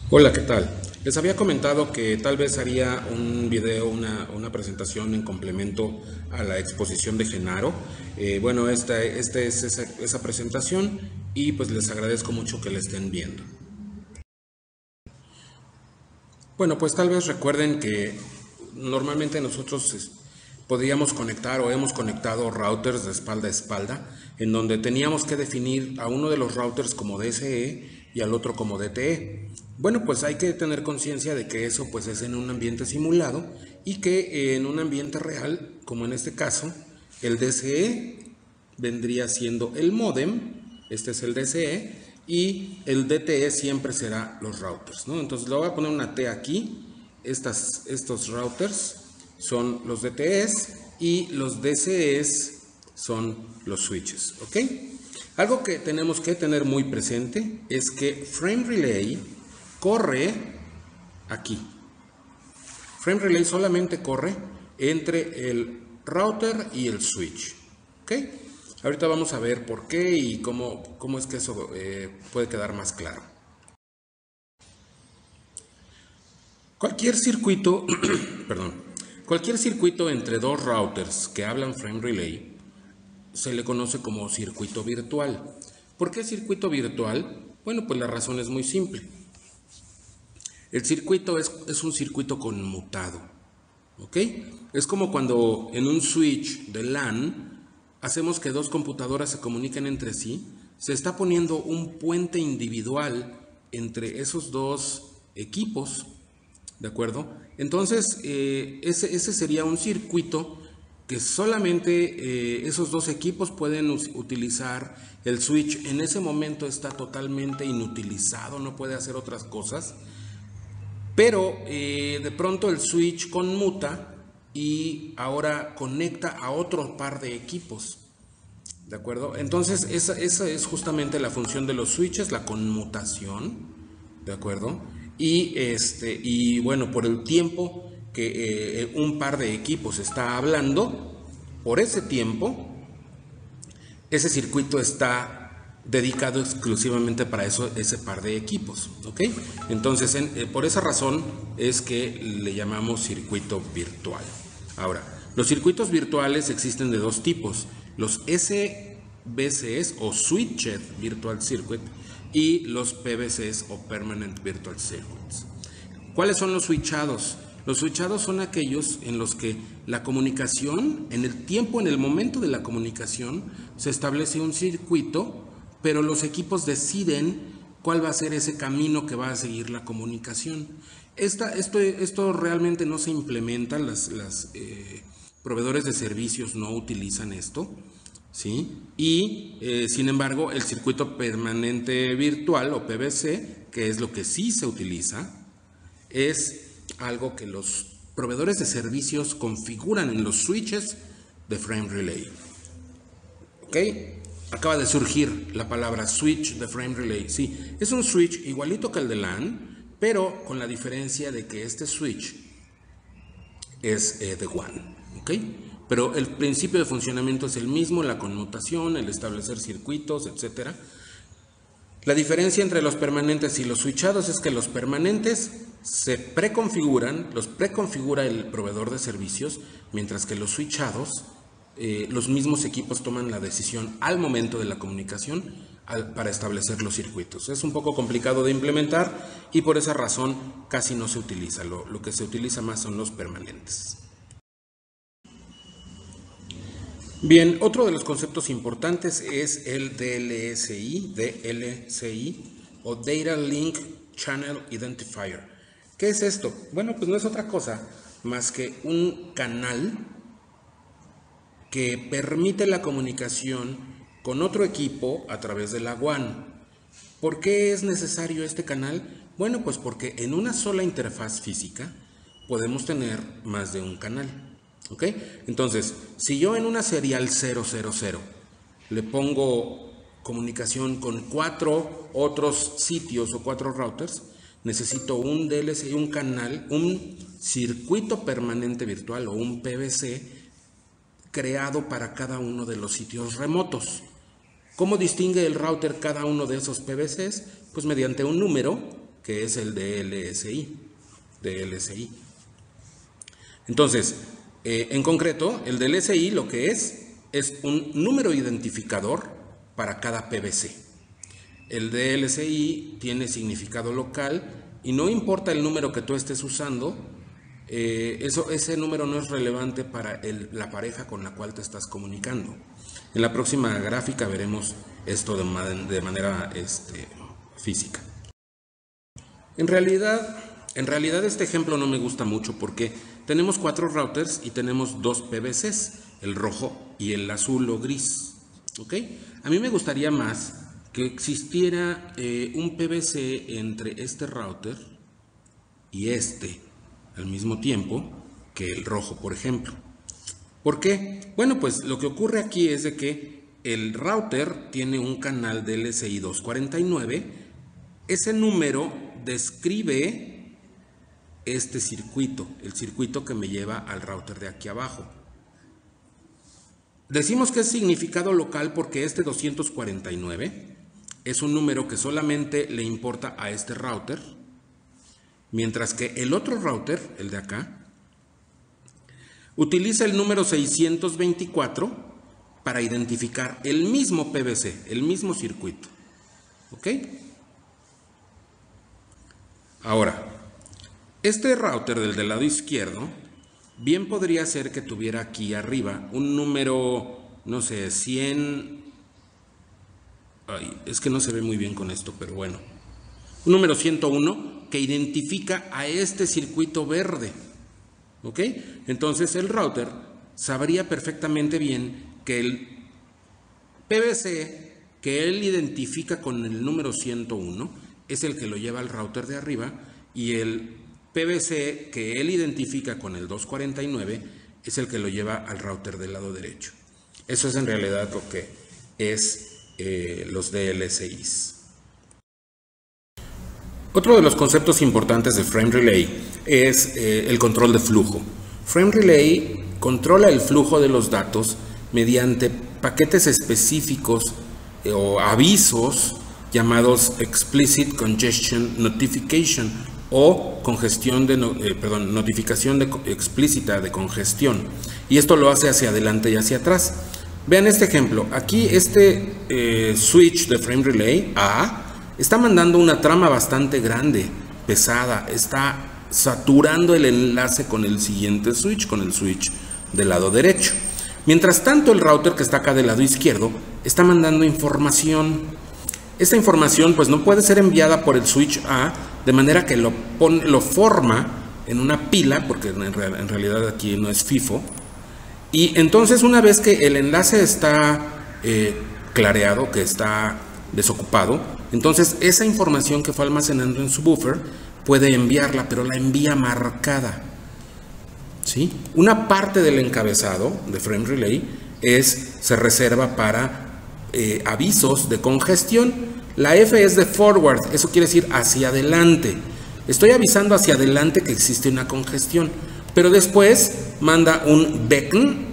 Hola, ¿qué tal? Les había comentado que tal vez haría un video, una presentación en complemento a la exposición de Genaro. Bueno, esta es esa presentación y pues les agradezco mucho que la estén viendo. Bueno, pues tal vez recuerden que normalmente nosotros podríamos conectar o hemos conectado routers de espalda a espalda, en donde teníamos que definir a uno de los routers como DSE y al otro como DTE. Bueno, pues hay que tener conciencia de que eso pues es en un ambiente simulado y que en un ambiente real, como en este caso, el DSE vendría siendo el módem, este es el DCE, y el DTE siempre será los routers, ¿no? Entonces le voy a poner una T aquí, estos routers son los DTEs y los DCEs son los switches, ¿ok? Algo que tenemos que tener muy presente es que Frame Relay corre aquí. Frame Relay solamente corre entre el router y el switch, ¿ok? Ahorita vamos a ver por qué y cómo es que eso puede quedar más claro. Cualquier circuito, perdón, cualquier circuito entre dos routers que hablan Frame Relay se le conoce como circuito virtual. ¿Por qué circuito virtual? Bueno, pues la razón es muy simple. El circuito es un circuito conmutado, ¿ok? Es como cuando en un switch de LAN hacemos que dos computadoras se comuniquen entre sí, se está poniendo un puente individual entre esos dos equipos, ¿de acuerdo? Entonces, ese sería un circuito que solamente esos dos equipos pueden utilizar. El switch en ese momento está totalmente inutilizado, no puede hacer otras cosas, pero de pronto el switch conmuta y ahora conecta a otro par de equipos. ¿De acuerdo? Entonces, esa es justamente la función de los switches, la conmutación. ¿De acuerdo? Y bueno, por el tiempo que un par de equipos está hablando, por ese tiempo, ese circuito está dedicado exclusivamente para eso, ese par de equipos, ¿ok? Entonces, por esa razón es que le llamamos circuito virtual. Ahora, los circuitos virtuales existen de dos tipos, los SVCs o Switched Virtual Circuit y los PVCs o Permanent Virtual Circuits. ¿Cuáles son los switchados? Los switchados son aquellos en los que la comunicación, en el tiempo, en el momento de la comunicación, se establece un circuito, pero los equipos deciden cuál va a ser ese camino que va a seguir la comunicación. Esto realmente no se implementa, los proveedores de servicios no utilizan esto, ¿sí? Y sin embargo, el circuito permanente virtual o PVC, que es lo que sí se utiliza, es algo que los proveedores de servicios configuran en los switches de Frame Relay. ¿Ok? Acaba de surgir la palabra switch de Frame Relay. Sí, es un switch igualito que el de LAN, pero con la diferencia de que este switch es de WAN. ¿Ok? Pero el principio de funcionamiento es el mismo, la conmutación, el establecer circuitos, etc. La diferencia entre los permanentes y los switchados es que los permanentes se preconfiguran, los preconfigura el proveedor de servicios, mientras que los switchados, los mismos equipos toman la decisión al momento de la comunicación para establecer los circuitos. Es un poco complicado de implementar y por esa razón casi no se utiliza. Lo que se utiliza más son los permanentes. Bien, otro de los conceptos importantes es el DLSI o Data Link Channel Identifier. ¿Qué es esto? Bueno, pues no es otra cosa más que un canal que permite la comunicación con otro equipo a través de la WAN. ¿Por qué es necesario este canal? Bueno, pues porque en una sola interfaz física podemos tener más de un canal. ¿Ok? Entonces, si yo en una serial 000 le pongo comunicación con 4 otros sitios o 4 routers, necesito un DLSI, un canal, un circuito permanente virtual o un PVC creado para cada uno de los sitios remotos. ¿Cómo distingue el router cada uno de esos PVCs? Pues mediante un número que es el DLSI. Entonces, en concreto, el DLSI lo que es un número identificador para cada PVC. El DLSI tiene significado local y no importa el número que tú estés usando, ese número no es relevante para la pareja con la cual te estás comunicando. En la próxima gráfica veremos esto de manera física. En realidad este ejemplo no me gusta mucho porque tenemos 4 routers y tenemos 2 PVCs, el rojo y el azul o gris. ¿Ok? A mí me gustaría más que existiera un PVC entre este router y al mismo tiempo que el rojo, por ejemplo. ¿Por qué? Bueno, pues lo que ocurre aquí es de que el router tiene un canal DLSI 249. Ese número describe este circuito, el circuito que me lleva al router de aquí abajo. Decimos que es significado local porque este 249 es un número que solamente le importa a este router, mientras que el otro router, el de acá, utiliza el número 624 para identificar el mismo PVC, el mismo circuito. ¿Ok? Ahora, este router del lado izquierdo, bien podría ser que tuviera aquí arriba un número, no sé, 100... Ay, es que no se ve muy bien con esto, pero bueno. Un número 101 que identifica a este circuito verde. ¿Ok? Entonces el router sabría perfectamente bien que el PVC que él identifica con el número 101 es el que lo lleva al router de arriba y el PVC que él identifica con el 249 es el que lo lleva al router del lado derecho. Eso es en realidad lo que es los DLSIs. Otro de los conceptos importantes de Frame Relay es el control de flujo. Frame Relay controla el flujo de los datos mediante paquetes específicos o avisos llamados Explicit Congestion Notification o notificación explícita de congestión. Y esto lo hace hacia adelante y hacia atrás. Vean este ejemplo. Aquí switch de Frame Relay A está mandando una trama bastante grande, pesada, está saturando el enlace con el siguiente switch, con el switch del lado derecho. Mientras tanto, el router que está acá del lado izquierdo está mandando información. Esta información pues no puede ser enviada por el switch A, de manera que lo forma en una pila, porque en realidad aquí no es FIFO. Y entonces una vez que el enlace está clareado, que está desocupado, entonces esa información que fue almacenando en su buffer puede enviarla, pero la envía marcada. ¿Sí? Una parte del encabezado de Frame Relay se reserva para avisos de congestión. La F es de forward, eso quiere decir hacia adelante. Estoy avisando hacia adelante que existe una congestión, pero después manda un beacon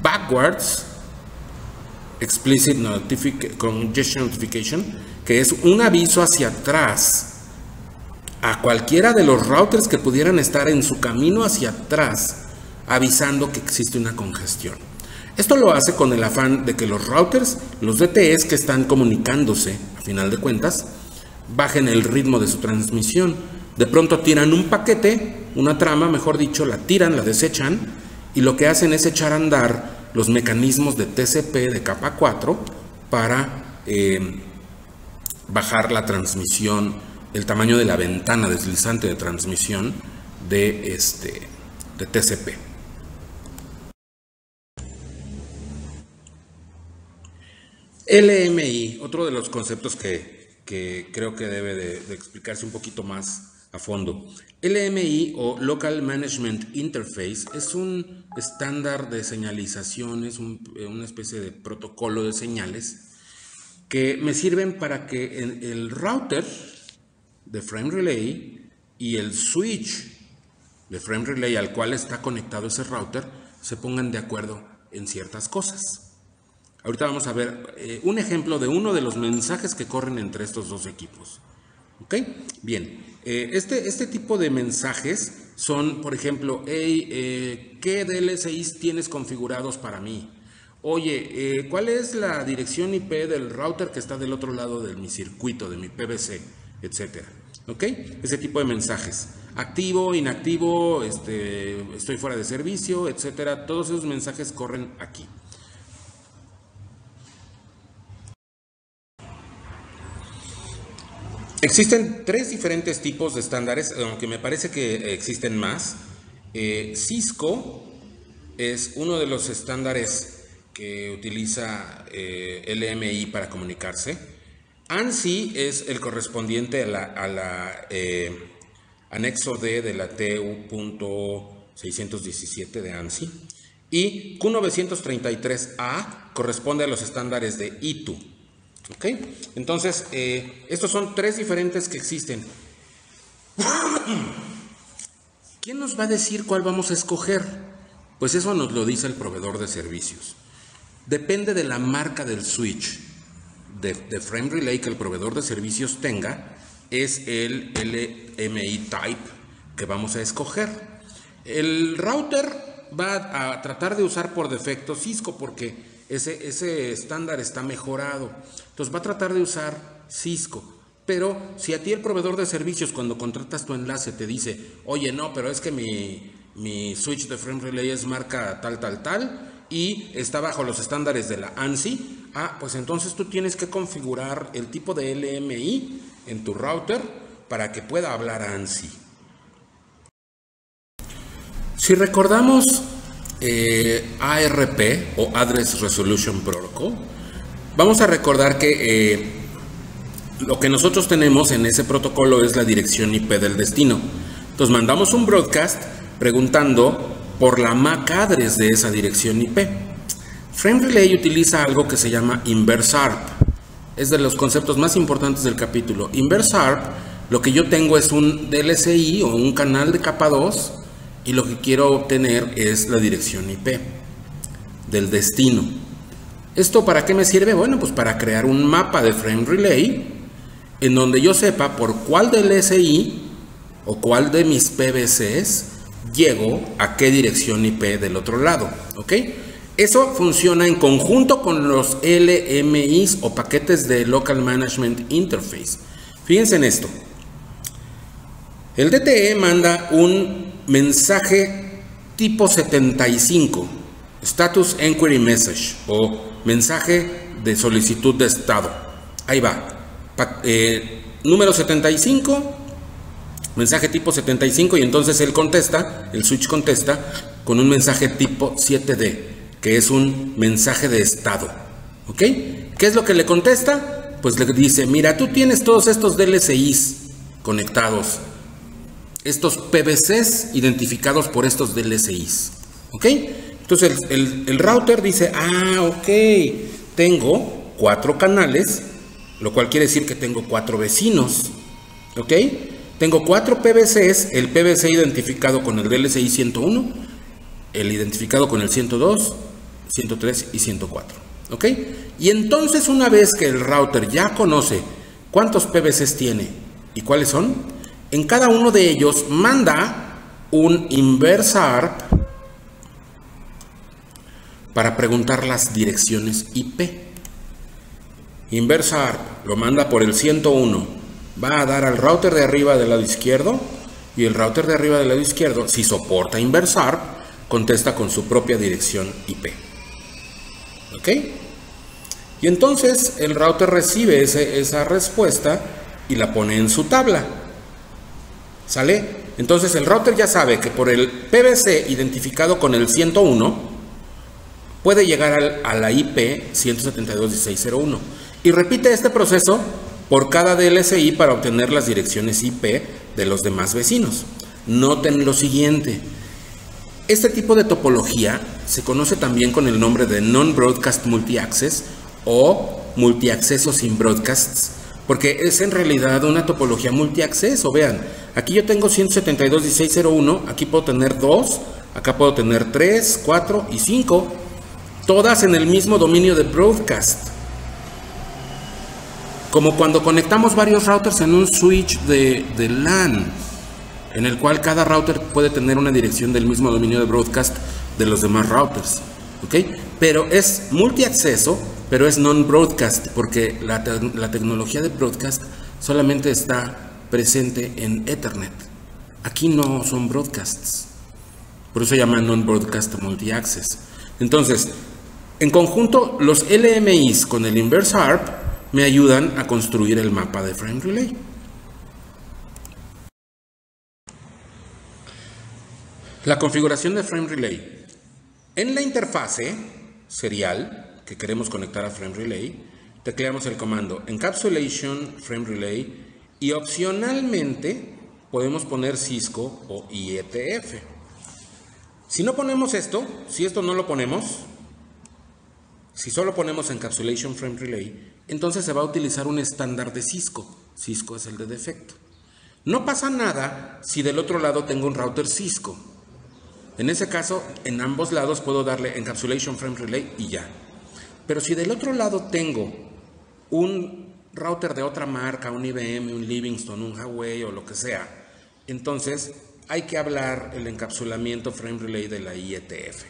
backwards, Explicit Congestion Notification, que es un aviso hacia atrás a cualquiera de los routers que pudieran estar en su camino hacia atrás, avisando que existe una congestión. Esto lo hace con el afán de que los routers, los DTS que están comunicándose, a final de cuentas, bajen el ritmo de su transmisión. De pronto tiran un paquete, una trama, mejor dicho, la tiran, la desechan, y lo que hacen es echar a andar los mecanismos de TCP de capa 4 para bajar la transmisión, el tamaño de la ventana deslizante de transmisión de TCP. LMI, otro de los conceptos que creo que debe de explicarse un poquito más a fondo. LMI o Local Management Interface es un estándar de señalización, es una especie de protocolo de señales que me sirven para que el router de Frame Relay y el switch de Frame Relay al cual está conectado ese router se pongan de acuerdo en ciertas cosas. Ahorita vamos a ver un ejemplo de uno de los mensajes que corren entre estos dos equipos. ¿Ok? Bien, este tipo de mensajes son, por ejemplo, hey, ¿qué DLSIs tienes configurados para mí? Oye, ¿cuál es la dirección IP del router que está del otro lado de mi circuito, de mi PVC, etcétera? ¿Ok? Ese tipo de mensajes. Activo, inactivo, estoy fuera de servicio, etcétera. Todos esos mensajes corren aquí. Existen tres diferentes tipos de estándares, aunque me parece que existen más. Cisco es uno de los estándares que utiliza LMI para comunicarse. ANSI es el correspondiente a la anexo D de la TU.617 de ANSI. Y Q933A corresponde a los estándares de ITU. ¿Ok? Entonces, estos son tres diferentes que existen. ¿Quién nos va a decir cuál vamos a escoger? Pues eso nos lo dice el proveedor de servicios. Depende de la marca del switch de Frame Relay que el proveedor de servicios tenga, es el LMI type que vamos a escoger. El router va a tratar de usar por defecto Cisco porque ese estándar está mejorado. Entonces va a tratar de usar Cisco. Pero si a ti el proveedor de servicios cuando contratas tu enlace te dice, oye, no, pero es que mi switch de Frame Relay es marca tal y está bajo los estándares de la ANSI, pues entonces tú tienes que configurar el tipo de LMI en tu router para que pueda hablar ANSI. Si recordamos ARP o Address Resolution Protocol, vamos a recordar que lo que nosotros tenemos en ese protocolo es la dirección IP del destino. Entonces mandamos un broadcast preguntando por la MAC address de esa dirección IP. Frame Relay utiliza algo que se llama Inverse ARP. Es de los conceptos más importantes del capítulo. Inverse ARP, lo que yo tengo es un DLSI o un canal de capa 2 y lo que quiero obtener es la dirección IP del destino. ¿Esto para qué me sirve? Bueno, pues para crear un mapa de Frame Relay en donde yo sepa por cuál DLSI o cuál de mis PVCs llego a qué dirección IP del otro lado. ¿Ok? Eso funciona en conjunto con los LMIs o paquetes de Local Management Interface. Fíjense en esto. El DTE manda un mensaje tipo 75, Status Enquiry Message, o mensaje de solicitud de estado. Ahí va. Número 75, mensaje tipo 75, y entonces él contesta, el switch contesta con un mensaje tipo 7D, que es un mensaje de estado. ¿Ok? ¿Qué es lo que le contesta? Pues le dice, mira, tú tienes todos estos DLSIs conectados, estos PVCs identificados por estos DLSIs. ¿Ok? Entonces el router dice, ok, tengo 4 canales, lo cual quiere decir que tengo 4 vecinos. ¿Ok? Tengo 4 PVCs, el PVC identificado con el DLSI 101, el identificado con el 102, 103 y 104. ¿Ok? Y entonces una vez que el router ya conoce cuántos PVCs tiene y cuáles son, en cada uno de ellos manda un Inverse ARP para preguntar las direcciones IP. Inverse ARP lo manda por el 101, va a dar al router de arriba del lado izquierdo, y el router de arriba del lado izquierdo, si soporta Inverse ARP, contesta con su propia dirección IP. ¿Ok? Y entonces el router recibe esa respuesta y la pone en su tabla. ¿Sale? Entonces el router ya sabe que por el PVC identificado con el 101 puede llegar a la IP 172.16.0.1 y repite este proceso por cada DLSI para obtener las direcciones IP de los demás vecinos. Noten lo siguiente. Este tipo de topología se conoce también con el nombre de Non-Broadcast Multi-Access o multiacceso sin broadcasts, porque es en realidad una topología multiacceso. Vean, aquí yo tengo 172.16.0.1, aquí puedo tener 2, acá puedo tener 3, 4 y 5, todas en el mismo dominio de broadcast. Como cuando conectamos varios routers en un switch de LAN, en el cual cada router puede tener una dirección del mismo dominio de broadcast de los demás routers, ¿ok? Pero es multiacceso, pero es non-broadcast, porque la tecnología de broadcast solamente está presente en Ethernet. Aquí no son broadcasts, por eso se llama non-broadcast multi-access. Entonces, en conjunto, los LMIs con el inverse ARP me ayudan a construir el mapa de frame relay. La configuración de frame relay. En la interfase serial que queremos conectar a frame relay, tecleamos el comando encapsulation frame relay y opcionalmente podemos poner Cisco o IETF. Si no ponemos esto, si esto no lo ponemos, si solo ponemos encapsulation frame relay, entonces se va a utilizar un estándar de Cisco. Cisco es el de defecto. No pasa nada si del otro lado tengo un router Cisco. En ese caso, en ambos lados puedo darle encapsulation frame relay y ya. Pero si del otro lado tengo un router de otra marca, un IBM, un Livingston, un Huawei o lo que sea, entonces hay que hablar el encapsulamiento frame relay de la IETF.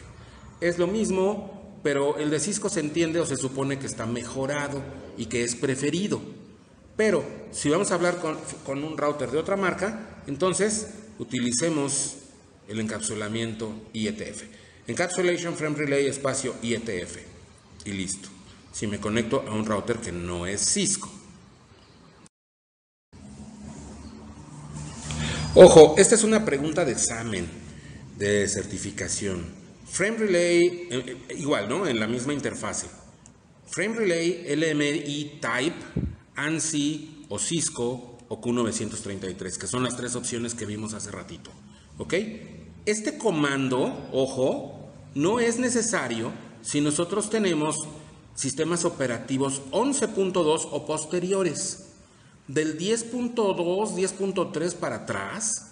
Es lo mismo, pero el de Cisco se entiende o se supone que está mejorado y que es preferido. Pero si vamos a hablar con un router de otra marca, entonces utilicemos el encapsulamiento IETF. Encapsulation frame relay espacio IETF. Y listo. Si me conecto a un router que no es Cisco. Ojo, esta es una pregunta de examen, de certificación. Frame relay, igual, ¿no? En la misma interfase. Frame relay LMI type, ANSI o Cisco o Q933, que son las tres opciones que vimos hace ratito. ¿Ok? Este comando, ojo, no es necesario si nosotros tenemos sistemas operativos 11.2 o posteriores. Del 10.2, 10.3 para atrás,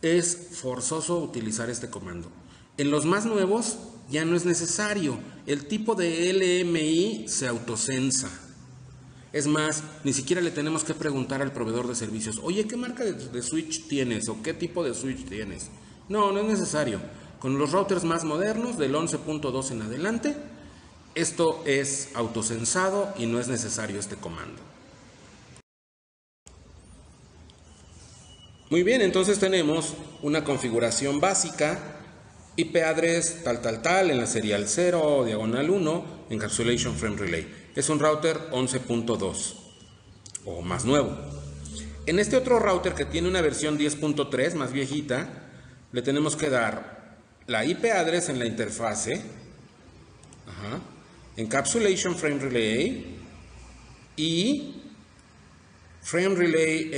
es forzoso utilizar este comando. En los más nuevos ya no es necesario. El tipo de LMI se autocensa. Es más, ni siquiera le tenemos que preguntar al proveedor de servicios, oye, ¿qué marca de switch tienes? ¿O qué tipo de switch tienes? No, no es necesario. Con los routers más modernos, del 11.2 en adelante, esto es autocensado y no es necesario este comando. Muy bien, entonces tenemos una configuración básica, IP address tal, en la serial 0, diagonal 1, encapsulation frame relay. Es un router 11.2 o más nuevo. En este otro router que tiene una versión 10.3 más viejita, le tenemos que dar la IP address en la interfase, encapsulation frame relay y frame relay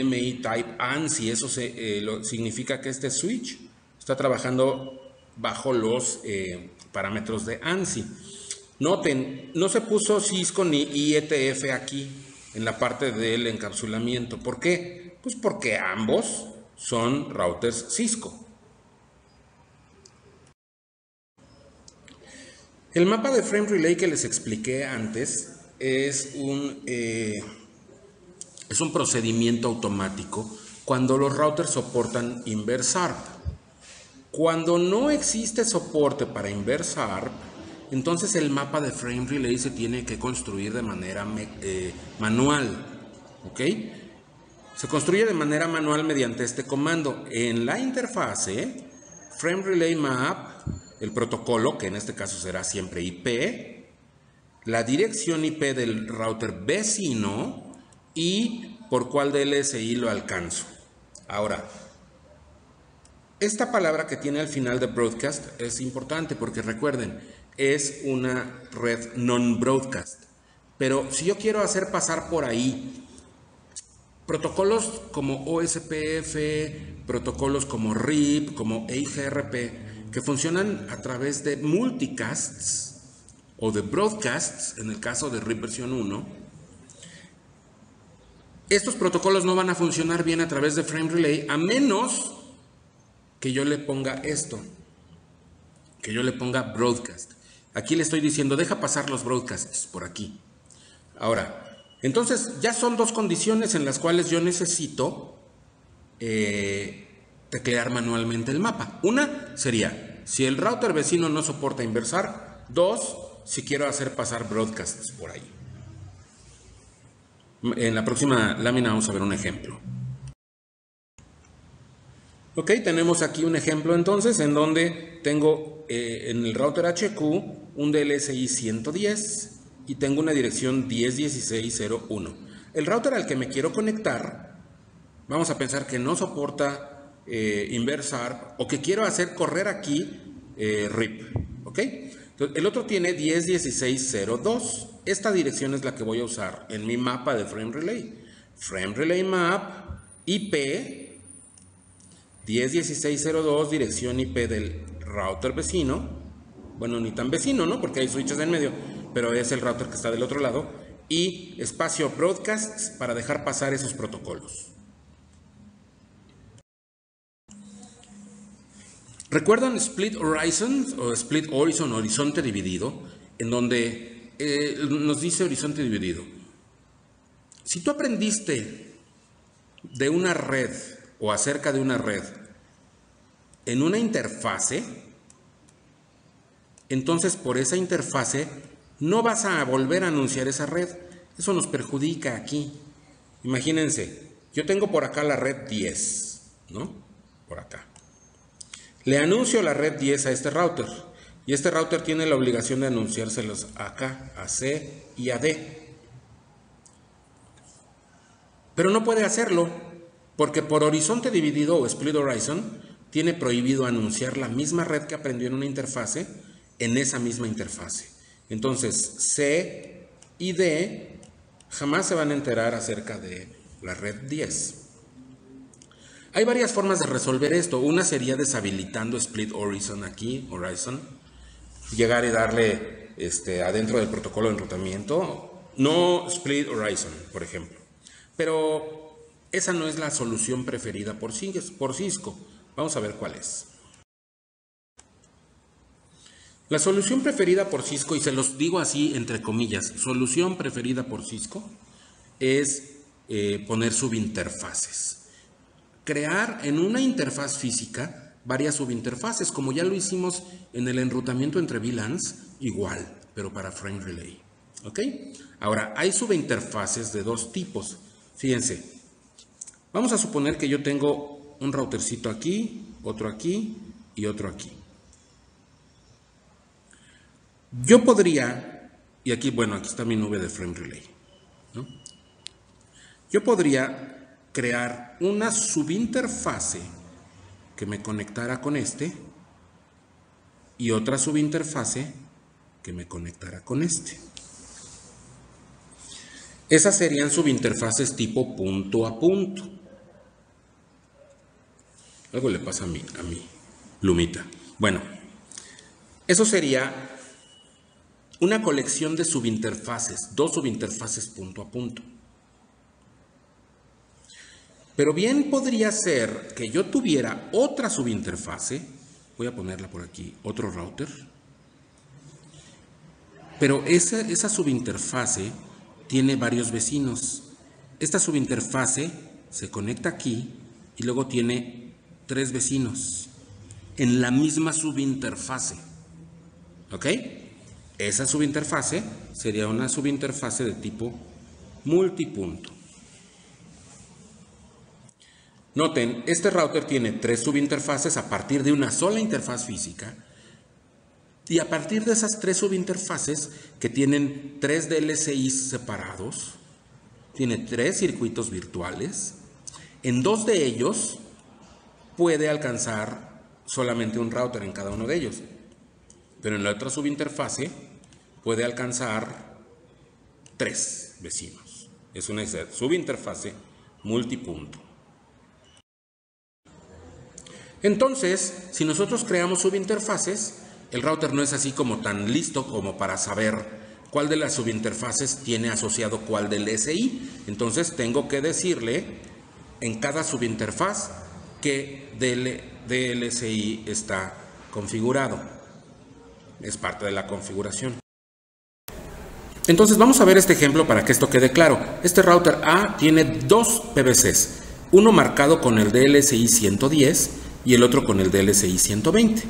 LMI type ANSI. Eso significa que este switch está trabajando bajo los parámetros de ANSI. Noten, no se puso Cisco ni IETF aquí en la parte del encapsulamiento. ¿Por qué? Pues porque ambos son routers Cisco. El mapa de frame relay que les expliqué antes es un procedimiento automático cuando los routers soportan inverse ARP. Cuando no existe soporte para inverse ARP, entonces el mapa de frame relay se tiene que construir de manera manual. ¿Ok? Se construye de manera manual mediante este comando. En la interfase, frame relay map, el protocolo, que en este caso será siempre IP, la dirección IP del router vecino y por cuál DLSI lo alcanzo. Ahora, esta palabra que tiene al final de broadcast es importante porque recuerden, es una red non-broadcast. Pero si yo quiero hacer pasar por ahí protocolos como OSPF, protocolos como RIP, como EIGRP, que funcionan a través de multicasts o de broadcasts, en el caso de RIP versión 1, estos protocolos no van a funcionar bien a través de frame relay a menos que yo le ponga esto, que yo le ponga broadcast. Aquí le estoy diciendo, deja pasar los broadcasts por aquí. Ahora, Entonces ya son dos condiciones en las cuales yo necesito teclear manualmente el mapa. Una sería si el router vecino no soporta inversar. Dos, si quiero hacer pasar broadcasts por ahí. En la próxima lámina vamos a ver un ejemplo. Ok, tenemos aquí un ejemplo entonces en donde tengo en el router HQ un DLSI 110 y tengo una dirección 10.16.0.1. El router al que me quiero conectar, vamos a pensar que no soporta inversar o que quiero hacer correr aquí RIP. Ok, entonces, el otro tiene 10.16.0.2. Esta dirección es la que voy a usar en mi mapa de Frame Relay. Frame Relay Map IP 10.16.0.2, dirección IP del router vecino. Bueno, ni tan vecino, ¿no? Porque hay switches en medio, pero es el router que está del otro lado. Y espacio broadcasts para dejar pasar esos protocolos. ¿Recuerdan Split Horizon o Split Horizon, horizonte dividido? En donde nos dice horizonte dividido. Si tú aprendiste de una red o acerca de una red en una interfase, entonces por esa interfase no vas a volver a anunciar esa red. Eso nos perjudica aquí. Imagínense, yo tengo por acá la red 10, ¿no? Por acá. Le anuncio la red 10 a este router y este router tiene la obligación de anunciárselos acá, a C y a D. Pero no puede hacerlo porque por horizonte dividido o split horizon tiene prohibido anunciar la misma red que aprendió en una interfase en esa misma interfase. Entonces C y D jamás se van a enterar acerca de la red 10. Hay varias formas de resolver esto. Una sería deshabilitando Split Horizon aquí, Horizon. Llegar y darle adentro del protocolo de enrutamiento. No Split Horizon, por ejemplo. Pero esa no es la solución preferida por Cisco. Vamos a ver cuál es. La solución preferida por Cisco, y se los digo así entre comillas, solución preferida por Cisco es poner subinterfaces. Crear en una interfaz física varias subinterfaces, como ya lo hicimos en el enrutamiento entre VLANs, igual, pero para Frame Relay. ¿Ok? Ahora, hay subinterfaces de dos tipos. Fíjense, vamos a suponer que yo tengo un routercito aquí y otro aquí. Yo podría, y aquí, bueno, aquí está mi nube de Frame Relay, ¿no? Yo podría crear una subinterfase que me conectara con este y otra subinterfase que me conectara con este. Esas serían subinterfaces tipo punto a punto. Algo le pasa a mi plumita. Bueno, eso sería una colección de subinterfaces, dos subinterfaces punto a punto. Pero bien podría ser que yo tuviera otra subinterfase, voy a ponerla por aquí, otro router, pero esa subinterfase tiene varios vecinos. Esta subinterfase se conecta aquí y luego tiene 3 vecinos en la misma subinterfase. ¿Ok? Esa subinterfase sería una subinterfase de tipo multipunto. Noten, este router tiene 3 subinterfaces a partir de una sola interfaz física y a partir de esas 3 subinterfaces que tienen 3 DLSIs separados, tiene 3 circuitos virtuales. En 2 de ellos puede alcanzar solamente un router en cada uno de ellos, pero en la otra subinterfase puede alcanzar 3 vecinos. Es una subinterfase multipunto. Entonces, si nosotros creamos subinterfaces, el router no es así como tan listo como para saber cuál de las subinterfaces tiene asociado cuál del SI. Entonces tengo que decirle en cada subinterfaz que DLSI está configurado. Es parte de la configuración. Entonces vamos a ver este ejemplo para que esto quede claro. Este router A tiene dos PVCs, uno marcado con el DLSI 110 y el otro con el DLSI 120.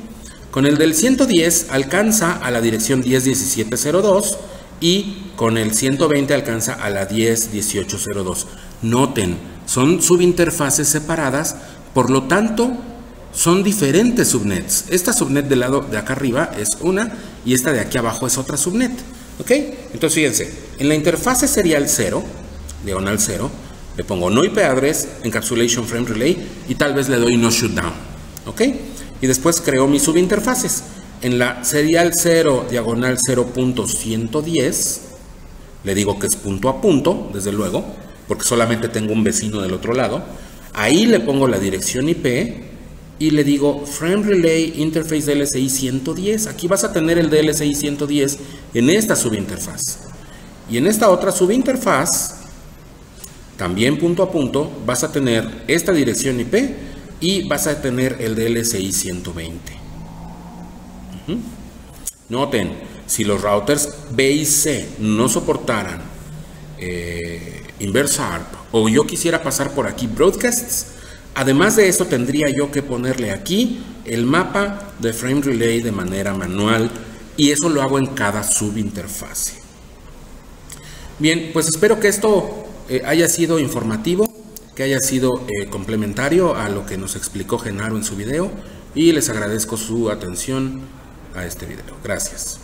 Con el del 110 alcanza a la dirección 10.17.02 y con el 120 alcanza a la 10.18.02. Noten, son subinterfaces separadas, por lo tanto son diferentes subnets. Esta subnet del lado de acá arriba es una y esta de aquí abajo es otra subnet. ¿Ok? Entonces fíjense, en la interfase serial 0, diagonal 0, le pongo no IP address, encapsulation frame relay y tal vez le doy no shutdown. ¿Ok? Y después creo mis subinterfaces. En la serial 0, diagonal 0.110, le digo que es punto a punto, desde luego, porque solamente tengo un vecino del otro lado. Ahí le pongo la dirección IP y le digo Frame Relay Interface DLSI 110. Aquí vas a tener el DLSI 110 en esta subinterfaz. Y en esta otra subinterfaz, también punto a punto, vas a tener esta dirección IP y vas a tener el DLSI 120. Noten, si los routers B y C no soportaran inverse ARP o yo quisiera pasar por aquí broadcasts, además de esto tendría yo que ponerle aquí el mapa de frame relay de manera manual y eso lo hago en cada subinterfase. Bien, pues espero que esto haya sido informativo, que haya sido complementario a lo que nos explicó Genaro en su video y les agradezco su atención a este video. Gracias.